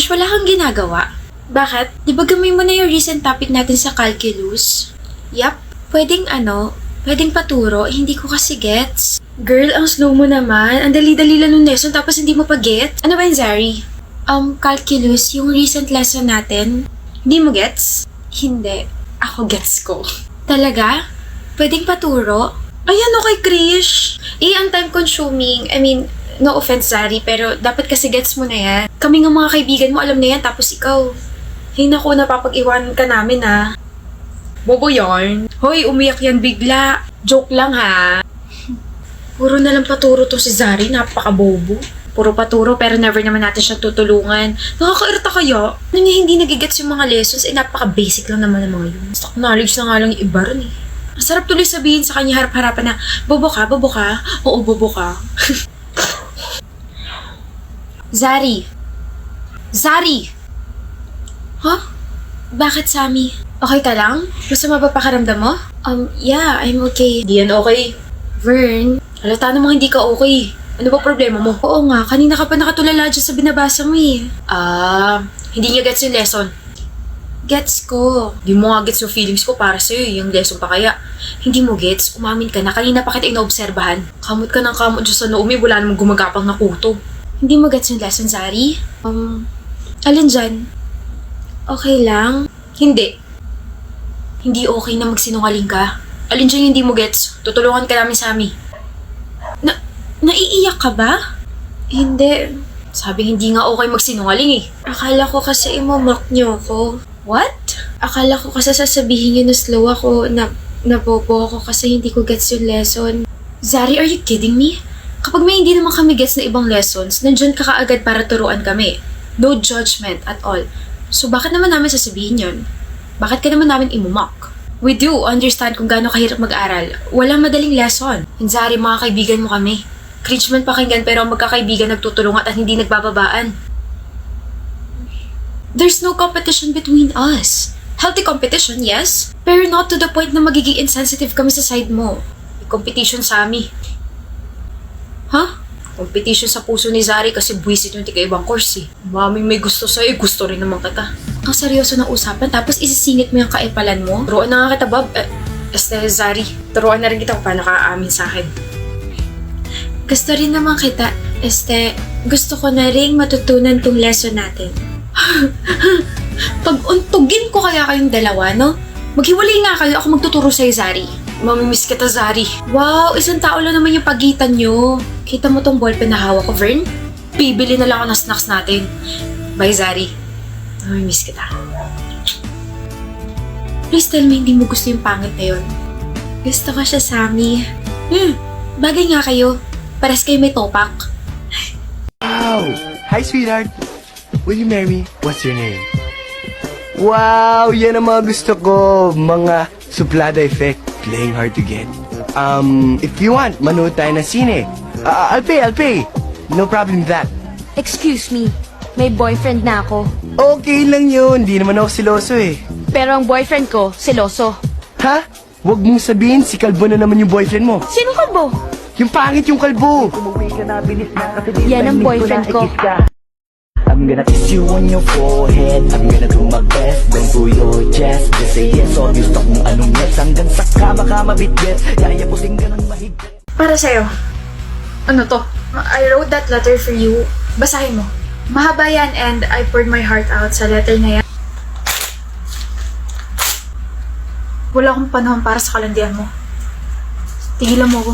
Krish, wala kang ginagawa? Bakit? Di ba gamay mo na yung recent topic natin sa calculus? Yap, pwedeng paturo, hindi ko kasi gets. Girl, ang slow mo naman. Ang dali-dali lang nung lesson tapos hindi mo pa gets. Ano ba yun, Zari? Calculus, yung recent lesson natin. Hindi mo gets? Hindi. Ako gets ko. Talaga? Pwedeng paturo? Ayan, okay, Krish. Ang time-consuming. I mean, no offense, Zari, pero dapat kasi gets mo na yan. Kami nga mga kaibigan mo, alam na yan, tapos ikaw. Ay, naku, napapag-iwanan ka namin, ha. Bobo yarn. Hoy, umiyak yan bigla. Joke lang, ha. Puro na lang paturo to si Zari, napaka-bobo. Puro paturo pero never naman natin siya tutulungan. Nakakairita kaya? Ano niya hindi nagigets yung mga lessons? Napaka-basic lang naman ng mga yun. Stock knowledge na nga lang yung iba rin eh. Ang sarap tuloy sabihin sa kanya harap-harapan na, bobo ka, bobo ka? Oo, bobo ka. Zari! Zari! Huh? Bakit, Sammy? Okay ka lang? Gusto mo ba pakiramdam mo? Yeah, I'm okay. Di yan okay. Vern, halata namang hindi ka okay. Ano ba problema mo? Oo nga, kanina ka pa nakatulala dyan sa binabasa mo eh. Hindi niya gets yung lesson. Gets ko. Di mo nga gets yung feelings ko para sa'yo yung lesson pa kaya. Hindi mo gets, umamin ka na kanina pa kita inaobserbahan. Kamot ka ng kamot dyan sa Naomi, wala namang gumagapang na kuto. Hindi mo gets yung lesson, Zari? Alin dyan? Okay lang? Hindi. Hindi okay na magsinungaling ka. Alin dyan yung hindi mo gets? Tutulungan ka namin, Sammy. Naiiyak ka ba? Hindi. Sabi hindi nga okay magsinungaling eh. Akala ko kasi imomock niyo ako. What? Akala ko kasi sasabihin niyo na slow ako, nabobo ako kasi hindi ko gets yung lesson. Zari, are you kidding me? Kapag may hindi naman kami gets na ibang lessons, nandyan ka kaagad para turuan kami. No judgment at all. So bakit naman namin sasabihin yun? Bakit ka naman namin imomock? We do understand kung gaano kahirap mag-aral. Walang madaling lesson. And Zari, mga kaibigan mo kami. Cringe man pakinggan pero ang magkakaibigan nagtutulungan at hindi nagbababaan. There's no competition between us. Healthy competition, yes. Pero not to the point na magiging insensitive kami sa side mo. May competition sa amin. Huh? Competition sa puso ni Zari kasi buwisit yung tika-ibang course eh. Mami may gusto sa'yo, gusto rin naman kita. Ang seryoso ng usapan tapos isisingit mo yung kaipalan mo. Turuan na nga kita, Bob. Zari, turuan na rin kita kung paano ka aamin sa akin. Gusto rin naman kita. Gusto ko na rin matutunan tong lesson natin. Pag-untugin ko kaya kayong dalawa, no? Maghiwalay nga kayo, ako magtuturo sa'yo, Zari. Mamimiss kita, Zari. Wow, isang tao lang naman yung pagitan nyo. Kita mo tong ballpen na hawak ko, Vern? Bibili na lang ako ng snacks natin. Bye, Zari. Mamimiss kita. Please tell me hindi mo gusto yung pangit na yun. Gusto ko siya, Sammy. Bagay nga kayo. Pares kayo may topak. Wow! Hi, sweetheart! Will you marry me? What's your name? Wow! Yan ang mga gusto ko. Mga suplada effect. Playing hard to get. If you want, manood tayo ng sine. I'll pay. No problem with that. Excuse me, may boyfriend na ako. Okay lang yun. Di naman ako siloso eh. Pero ang boyfriend ko, seloso. Ha? Huwag mong sabihin, si Kalbo na naman yung boyfriend mo. Sino kalbo? Yung pangit yung kalbo. Yan ang boyfriend ko. I'm gonna kiss you on your forehead. I'm gonna do my best, then to your chest. Just say yes, obvious talk kung anong yes. Hanggang sa kama ka mabitbit. Yayapusin ka ng mahigpit. Para sa'yo. Ano to? I wrote that letter for you. Basahin mo. Mahaba yan and I poured my heart out sa letter na yan. Wala akong panahon para sa kalandian mo. Tigilan mo ko.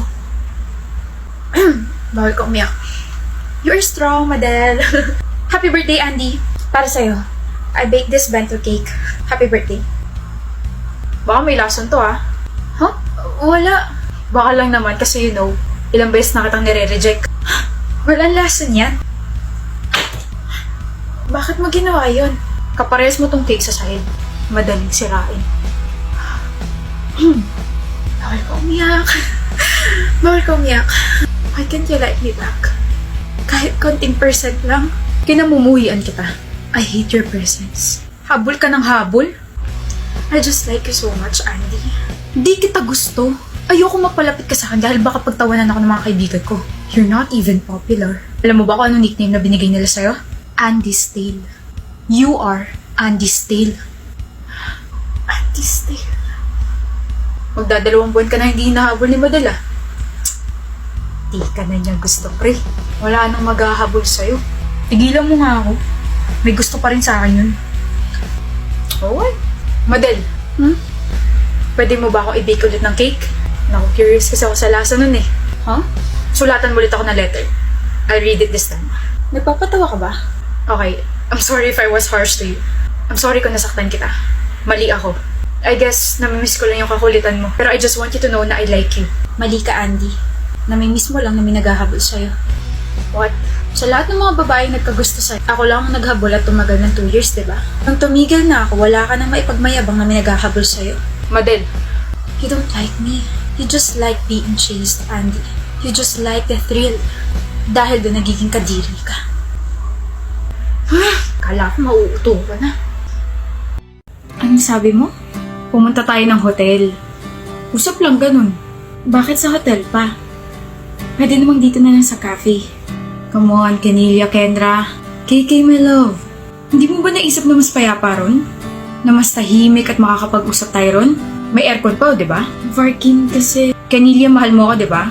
Bawal ka umiyak. You're strong, Madel. Happy birthday, Andy. Para sa'yo. I baked this bento cake. Happy birthday. Baka may lason to, ah. Huh? Wala. Baka lang naman kasi you know, ilang beses na kitang nire-reject. Walang lason yan. Bakit mo ginawa yun? Kaparehas mo tong cake sa sahig. Madaling sirain. Bawal ka umiyak. Bawal ka umiyak. Why can't you like me back? Kahit konting percent lang, kinamumuhian kita. I hate your presence. Habol ka ng habol? I just like you so much, Andy. Di kita gusto. Ayoko mapalapit ka sa akin dahil baka pagtawanan ako ng mga kaibigan ko. You're not even popular. Alam mo ba kung anong nickname na binigay nila sa'yo? Andy's Tale. You are Andy's Tale. Andy's Tale. Magdadalawang buwan ka na hindi hinahabol ni Madala. Di ka na niya gusto, pre. Wala nang maghahabol sa'yo. Tigilan mo nga ako. May gusto pa rin sa akin yun. Okay. Madel. Pwede mo ba ako i-bake ulit ng cake? Naku, curious kasi ako sa lasa nun eh. Huh? Sulatan mo ulit ako ng letter. I'll read it this time. Nagpapatawa ka ba? Okay. I'm sorry if I was harsh to you. I'm sorry kung nasaktan kita. Mali ako. I guess, namimiss ko lang yung kakulitan mo. Pero I just want you to know na I like you. Mali ka, Andy. Namimiss mo lang na may naghahabol sa'yo. What? Sa lahat ng mga babaeng nagkagusto sa'yo, ako lang ang naghabol at tumagal ng 2 years, diba? Nung tumigil na ako, wala ka nang maipagmayabang na may naghahabol sa'yo. Madel. You don't like me. You just like being chased, Andy. You just like the thrill. Dahil doon nagiging kadiri ka. Kala ko mauuto ka na. Anong sabi mo? Pumunta tayo ng hotel. Usap lang ganun. Bakit sa hotel pa? Pwede namang dito na lang sa cafe. Come on, Kenillia, Kendra. KK, my love. Hindi mo ba naisip na mas payapa ron? Na mas tahimik at makakapag-usap tayo ron? May aircon pa, di ba? Varkin kasi... Kenillia, mahal mo ako, di ba?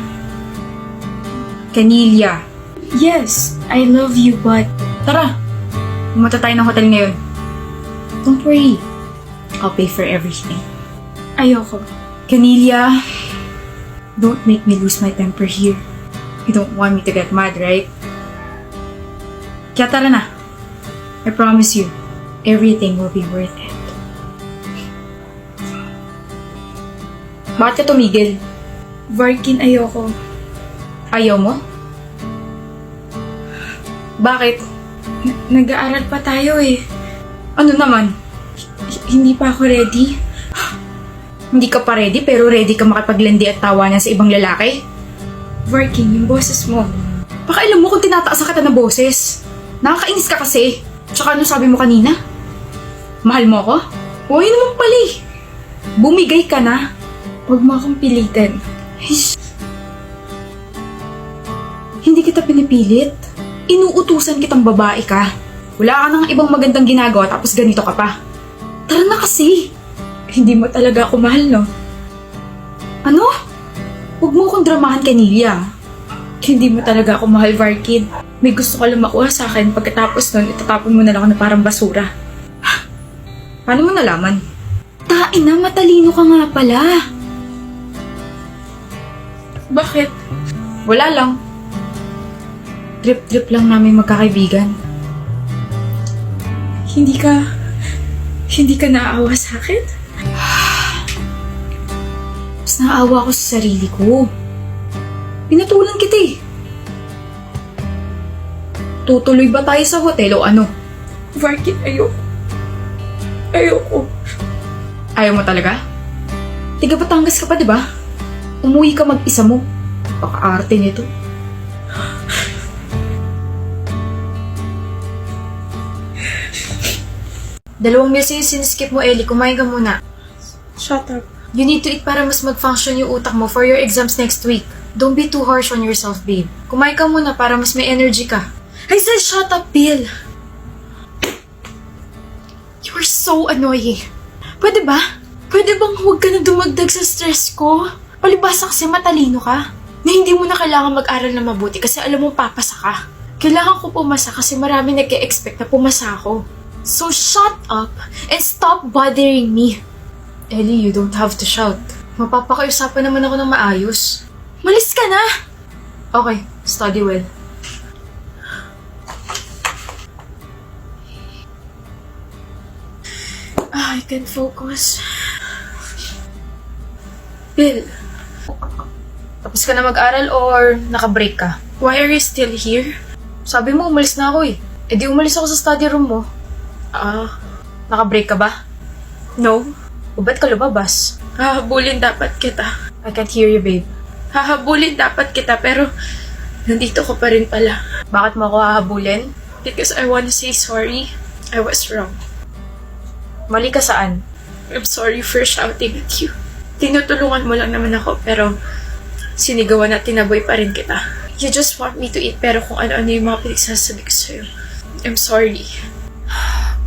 Kenillia. Yes, I love you, but... Tara, pumunta tayo ng hotel ngayon. Don't worry. I'll pay for everything. Ayoko. Kenillia, don't make me lose my temper here. You don't want me to get mad, right? Kaya tara na. I promise you, everything will be worth it. Bakit ka tumigil? Varkin, ayoko. Ayaw mo? Bakit? Nag-aaral pa tayo eh. Ano naman? Hindi pa ako ready. Hindi ka pa ready pero ready ka makipaglandi at tawanan sa ibang lalaki? Varkin, yung boses mo. Pakailan mo kung tinataasan kita ng boses. Nakakainis ka kasi. Tsaka ano sabi mo kanina? Mahal mo ako? Huwag naman pala eh. Bumigay ka na. Huwag mo akong pilitin. Hindi kita pinipilit. Inuutusan kitang babae ka. Wala ka nang ibang magandang ginagawa tapos ganito ka pa. Tara na kasi. Hindi mo talaga ako mahal, no? Ano? Huwag mo akong dramahan, Kenillia. Hindi mo talaga ako mahal, Varkin. May gusto ka lang makuha sa akin pagkatapos nun, itatapon mo na lang ako na parang basura. Paano mo nalaman? Tain na, matalino ka nga pala. Bakit? Wala lang. Trip-trip lang namin magkakaibigan. Hindi ka naaawa sa akin? Mas naaawa ako sa sarili ko. Pinatulan kita eh. Tutuloy ba tayo sa hotel o ano? Varkin, ayoko. Ayoko. Ayaw mo talaga? Tiga Batangas ka pa, diba? Umuwi ka mag-isa mo. Paka-arte nito. Dalawang meals yung siniskip mo, Ellie. Kumain ka muna. Shut up. You need to eat para mas mag-function yung utak mo for your exams next week. Don't be too harsh on yourself, babe. Kumain ka muna para mas may energy ka. I said shut up, Bill! You're so annoying. Pwede ba? Pwede bang huwag ka na dumagdag sa stress ko? Palibasa kasi matalino ka. Na hindi mo na kailangan mag-aral na mabuti kasi alam mo papasa ka. Kailangan ko pumasa kasi marami nag-e-expect na pumasa ako. So shut up and stop bothering me. Ellie, you don't have to shout. Mapapakiusapan naman ako ng maayos. Malis ka na! Okay, study well. I can't focus. Bill, tapos ka na mag-aral or naka-break ka? Why are you still here? Sabi mo, umalis na ako eh. Eh di umalis ako sa study room mo. Naka-break ka ba? No. O ba't ka lumabas? Hahabulin dapat kita. I can't hear you, babe. Hahabulin dapat kita pero nandito ko pa rin pala. Bakit mo ako hahabulin? Because I wanna say sorry. I was wrong. Mali ka saan? I'm sorry for shouting at you. Tinutulungan mo lang naman ako pero sinigawan at tinaboy pa rin kita. You just want me to eat pero kung ano-ano yung mga pinagsasabi ko sa'yo. I'm sorry.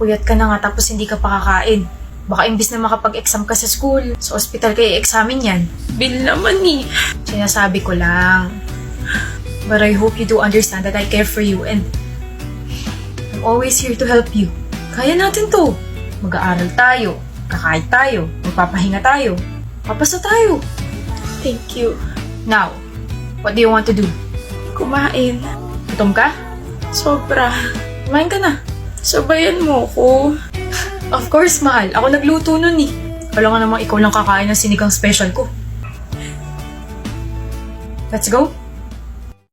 Puyat ka na nga tapos hindi ka pa kakain. Baka imbis na makapag-exam ka sa school, sa ospital kayo i-examin yan. Bill naman eh. Sinasabi ko lang. But I hope you do understand that I care for you and I'm always here to help you. Kaya natin to. Mag-aaral tayo, kakain tayo, magpapahinga tayo, papasa tayo. Thank you. Now, what do you want to do? Kumain. Gutom ka? Sobra. Kumain ka na. Sabayan mo ko. Of course, mahal. Ako nagluto nun eh. Wala nga namang ikaw lang kakain ng sinigang special ko. Let's go.